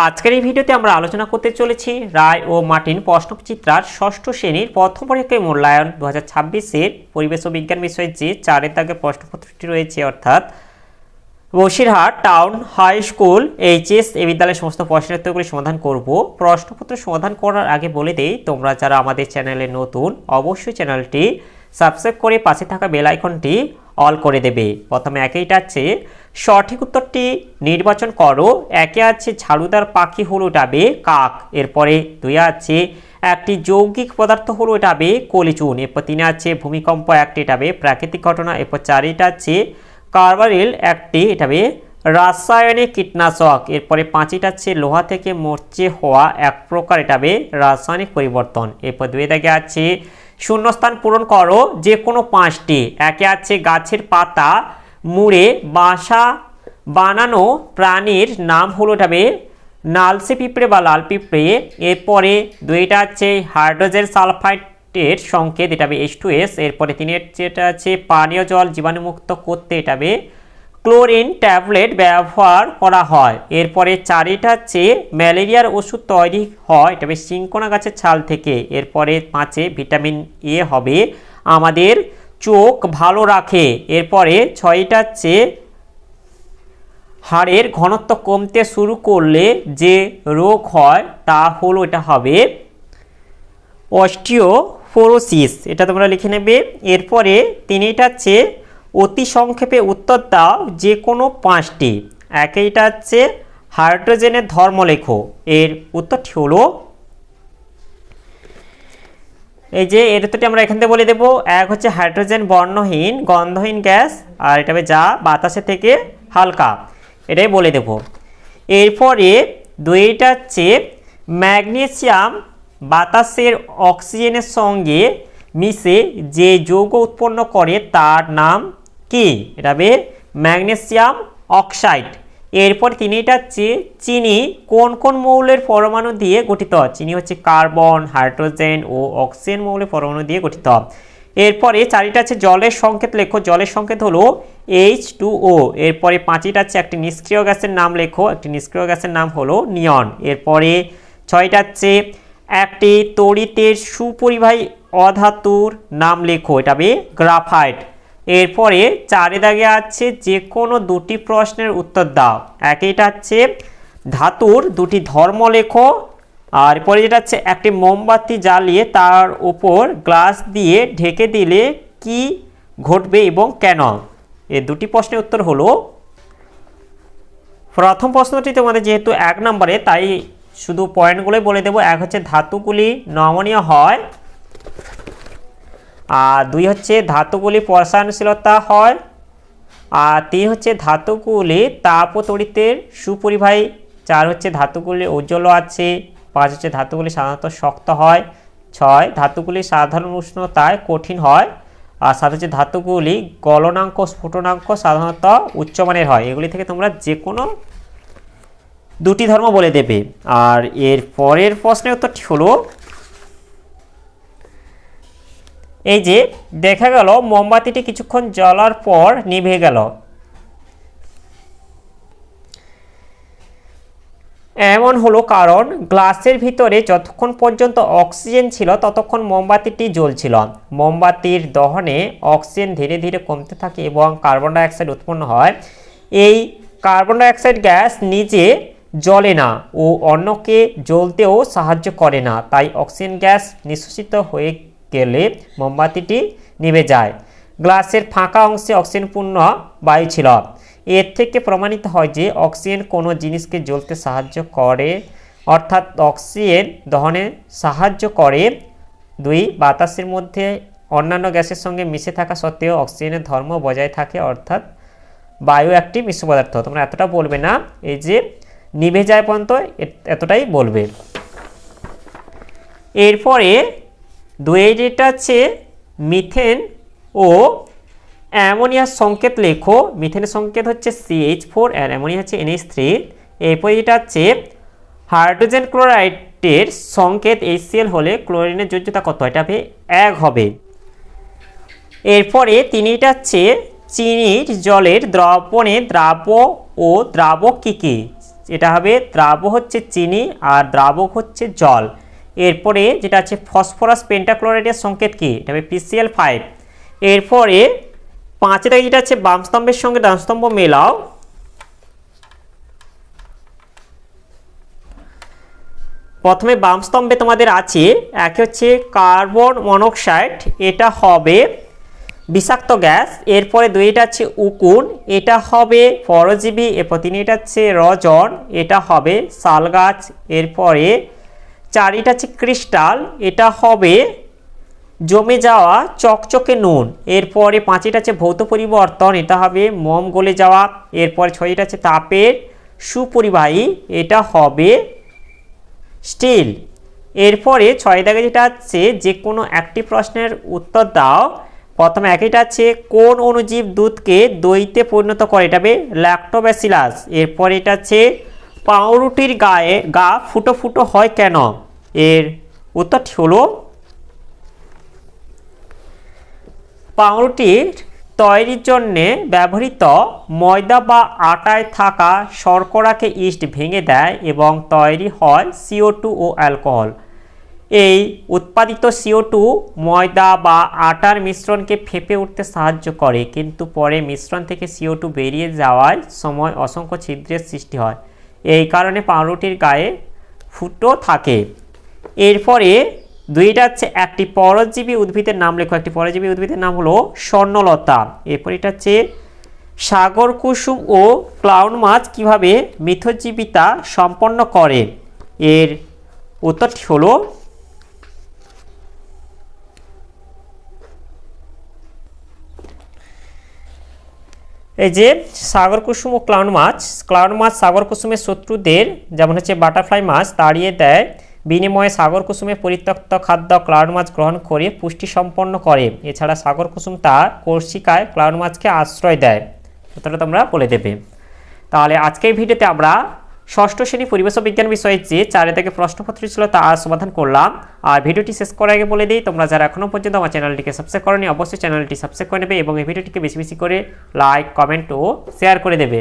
আজকের এই ভিডিওতে আমরা আলোচনা করতে চলেছি রায় ও মার্টিন প্রশ্নচিত্রার ষষ্ঠ শ্রেণীর প্রথম পরীক্ষায় মূল্যায়ন 2026-এর পরিবেশ ও বিজ্ঞান বিষয়ে যে 4 দাগের প্রশ্নপত্রটি রয়েছে, অর্থাৎ Basirhat town high school HS এই বিদ্যালয়ের সমস্ত প্রশ্নের উত্তরগুলি সমাধান করব। প্রশ্নপত্র সমাধান করার আগে বলে দেই, তোমরা যারা আমাদের চ্যানেলে নতুন অবশ্যই চ্যানেলটি সাবস্ক্রাইব করে পাশে থাকা বেল আইকনটি অল করে দেবে। প্রথমে একেইটা আছে, সঠিক উত্তরটি নির্বাচন করো। একে আছে ঝাড়ুদার পাখি হলো ডাবে কাক। এরপরে 2 আছে একটি যৌগিক পদার্থ হলো ডাবে কলিচুন। এরপর 3 আছে ভূমিকম্প একটি ডাবে প্রাকৃতিক ঘটনা। এরপর 4 আছে কার্বারিল একটি ডাবে রাসায়নিক কীটনাশক। এরপরে 5 আছে লোহা থেকে মরচে হওয়া এক প্রকার ডাবে রাসায়নিক পরিবর্তন। এরপর 2 দাগে আছে শূন্যস্থান পূরণ করো যে কোনো 5টি। একে আছে গাছের পাতা মুড়ে বাসা বানানো প্রাণীর নাম হলো ডাবে নালসে পিঁপড়ে বা লাল পিঁপড়ে। এরপরে 2টা আছে হাইড্রোজেন সালফাইডের সংকেত, এটা হবে H2S। এরপরে 3 যেটা আছে পানীয় জল জীবাণুমুক্ত করতে এটা হবে ক্লোরিন ট্যাবলেট ব্যবহার করা হয়। এরপরে 4টা আছে ম্যালেরিয়ার ওষুধ তৈরি হয়, এটা হবে সিনকোনা গাছের ছাল থেকে। এরপরে 5 ভিটামিন এ হবে আমাদের চোখ ভালো রাখে। এরপরে 6টা আছে হাড়ের ঘনত্ব কমতে শুরু করলে যে রোগ হয় তা হলো এটা হবে অস্টিওপোরোসিস, এটা তোমরা লিখে নেবে। এরপরে 3টা আছে অতি সংক্ষেপে উত্তর দাও যে কোনো 5টি। একেইটা আছে হাইড্রোজেনের ধর্ম লেখো। এর উত্তরটি হলো, এই যে এর উত্তরটি আমরা এখান থেকে বলে দেবো। এক হচ্ছে হাইড্রোজেন বর্ণহীন গন্ধহীন গ্যাস, আর এটা হবে যা বাতাসে থেকে হালকা, এটাই বলে দেব। এরপরে 2টা হচ্ছে ম্যাগনেসিয়াম বাতাসের অক্সিজেনের সঙ্গে মিশে যে যৌগ উৎপন্ন করে তার নাম কি, এটা হবে ম্যাগনেসিয়াম অক্সাইড। এরপর 3টা হচ্ছে চিনি কোন কোন মৌলের পরমাণু দিয়ে গঠিত। চিনি হচ্ছে কার্বন হাইড্রোজেন ও অক্সিজেন মৌলের পরমাণু দিয়ে গঠিত। এরপরে 4টা আছে জলের সংকেত লেখো। জলের সংকেত হলো H2O। এরপরে 5টা আছে একটি নিষ্ক্রিয় গ্যাসের নাম লেখো। একটি নিষ্ক্রিয় গ্যাসের নাম হলো নিয়ন। এরপরে 6টা আছে একটি তড়িতের সুপরিবাহী অধাতুর নাম লেখো, এটা হবে গ্রাফাইট। এরপরে 4 দাগে আছে যে কোনো 2টি প্রশ্নের উত্তর দাও। একেইটা আছে ধাতুর 2টি ধর্ম লেখো। আর পরে যেটা আছে একটি মোমবাতি জ্বালিয়ে তার উপর গ্লাস দিয়ে ঢেকে দিলে কি ঘটবে এবং কেন। এই 2টি প্রশ্নের উত্তর হলো, প্রথম প্রশ্নটি তোমাদের যেহেতু 1 নম্বরে তাই শুধু পয়েন্টগুলোই বলে দেবো। 1 হচ্ছে ধাতুগুলি নমনীয় হয়, আর 2 হচ্ছে ধাতুগুলি প্রসারণশীলতা হয়, আর 3 হচ্ছে ধাতুগুলি তাপ ও তড়িতের সুপরিবাহী, 4 হচ্ছে ধাতুগুলি ঔজ্জ্বল্য আছে, 5 হচ্ছে ধাতুগুলি সাধারণত শক্ত হয়, 6 ধাতুগুলি সাধারণ উষ্ণতায় কঠিন হয়, আর 7 হচ্ছে ধাতুগুলি গলনাঙ্ক স্ফুটনাঙ্ক সাধারণত উচ্চমানের হয়। এগুলি থেকে তোমরা যে কোনো 2টি ধর্ম বলে দেবে। আর এর পরের প্রশ্নের উত্তরটি হলো, এই যে দেখা গেল মোমবাতিটি কিছুক্ষণ জ্বলার পর নিভে গেল, এমন হলো কারণ গ্লাসের ভিতরে যতক্ষণ পর্যন্ত অক্সিজেন ছিল ততক্ষণ মোমবাতিটি জ্বলছিল। মোমবাতির দহনে অক্সিজেন ধীরে ধীরে কমতে থাকে এবং কার্বন ডাইঅক্সাইড উৎপন্ন হয়। এই কার্বন ডাইঅক্সাইড গ্যাস নিজে জ্বলে না ও অন্যকে জ্বলতেও সাহায্য করে না, তাই অক্সিজেন গ্যাস নিঃশেষিত হয়ে গেলে মোমবাতিটি নিভে যায়। গ্লাসের ফাঁকা অংশে অক্সিজেনপূর্ণ বায়ু ছিল। এর থেকে প্রমাণিত হয় যে অক্সিজেন কোনো জিনিসকে জ্বলতে সাহায্য করে, অর্থাৎ অক্সিজেন দহনে সাহায্য করে। 2 বাতাসের মধ্যে অন্যান্য গ্যাসের সঙ্গে মিশে থাকা সত্ত্বেও অক্সিজেনের ধর্ম বজায় থাকে, অর্থাৎ বায়ু একটি মিশ্র পদার্থ। তোমরা এতটা বলবে না, এই যে নিভে যায় পর্যন্ত এতটাই বলবে। এরপরে 2 যেটা আছে মিথেন ও অ্যামোনিয়ার সংকেত লেখো। মিথেনের সংকেত হচ্ছে CH4 আর অ্যামোনিয়া হচ্ছে NH3। এরপরে যেটা আছে হাইড্রোজেন ক্লোরাইডের সংকেত HCl হলে ক্লোরিনের যোজ্যতা কত, এটা হবে 1 হবে। এরপরে 3টা আছে চিনির জলের দ্রবণে দ্রাব্য ও দ্রাবক কী কী। এটা হবে দ্রাব্য হচ্ছে চিনি আর দ্রাবক হচ্ছে জল। এরপরে যেটা আছে ফসফরাস পেন্টাক্লোরাইডের সংকেত কি, এটা হবে PCl5। এরপরে 5 দাগে যেটা আছে বাম স্তম্ভের সঙ্গে ডান স্তম্ভ মেলাও। প্রথমে বাম স্তম্ভে তোমাদের আছে একে হচ্ছে কার্বন মনোক্সাইড, এটা হবে বিষাক্ত গ্যাস। এরপরে 2টা আছে উকুন, এটা হবে পরজীবী। এরপর 3টা আছে রজন, এটা হবে শাল গাছ। এরপরে 4টা আছে ক্রিস্টাল, এটা হবে জমে যাওয়া চকচকে নুন। এরপরে 5টা আছে ভৌত পরিবর্তন, এটা হবে মোম গলে যাওয়া। এরপরে 6টা আছে তাপের সুপরিবাহী, এটা হবে স্টিল। এরপরে 6 দাগে যেটা আছে যে কোনো একটি প্রশ্নের উত্তর দাও। প্রথমে একইটা আছে কোন অণুজীব দুধকে দইতে পরিণত করে, এটা হবে ল্যাক্টোব্যাসিলাস। এরপর এটা আছে পাউরুটির গায়ে গা ফুটো ফুটো হয় কেন, এর উত্তরটি হলো পাউরুটির তৈরির জন্যে ব্যবহৃত ময়দা বা আটায় থাকা শর্করাকে ইস্ট ভেঙে দেয় এবং তৈরি হয় CO2 ও অ্যালকোহল। এই উৎপাদিত CO2 ময়দা বা আটার মিশ্রণকে ফেঁপে উঠতে সাহায্য করে, কিন্তু পরে মিশ্রণ থেকে CO2 বেরিয়ে যাওয়ার সময় অসংখ্য ছিদ্রের সৃষ্টি হয়। এই কারণে পাউরুটির গায়ে ফুটো থাকে। এরপরে 2টা হচ্ছে একটি পরজীবী উদ্ভিদের নাম লেখো। একটি পরজীবী উদ্ভিদের নাম হলো স্বর্ণলতা। এরপর এটা হচ্ছে সাগর কুসুম ও ক্লাউন মাছ কিভাবে মিথজীবিতা সম্পন্ন করে, এর উত্তরটি হলো এই যে সাগর কুসুম ও ক্লাউন মাছ সাগর কুসুমের শত্রুদের যেমন হচ্ছে বাটারফ্লাই মাছ তাড়িয়ে দেয়, বিনিময়ে সাগর কুসুমের পরিত্যক্ত খাদ্য ক্লাউন মাছ গ্রহণ করে পুষ্টি সম্পন্ন করে। এছাড়া সাগর কুসুম তার কর্ষিকায় ক্লাউন মাছকে আশ্রয় দেয়। উত্তরটা তোমরা বলে দেবে। তাহলে আজকের ভিডিওতে আমরা ষষ্ঠ শ্রেণী পরিবেশ বিজ্ঞান বিষয়ে যে 4 থেকে প্রশ্নপত্র ছিল তা সমাধান করলাম। আর ভিডিওটি শেষ করার আগে বলে দিই, তোমরা যারা এখনও পর্যন্ত আমার চ্যানেলটিকে সাবস্ক্রাইব করোনি অবশ্যই চ্যানেলটি সাবস্ক্রাইব করে নেবে এবং এই ভিডিওটিকে বেশি বেশি করে লাইক, কমেন্ট ও শেয়ার করে দেবে।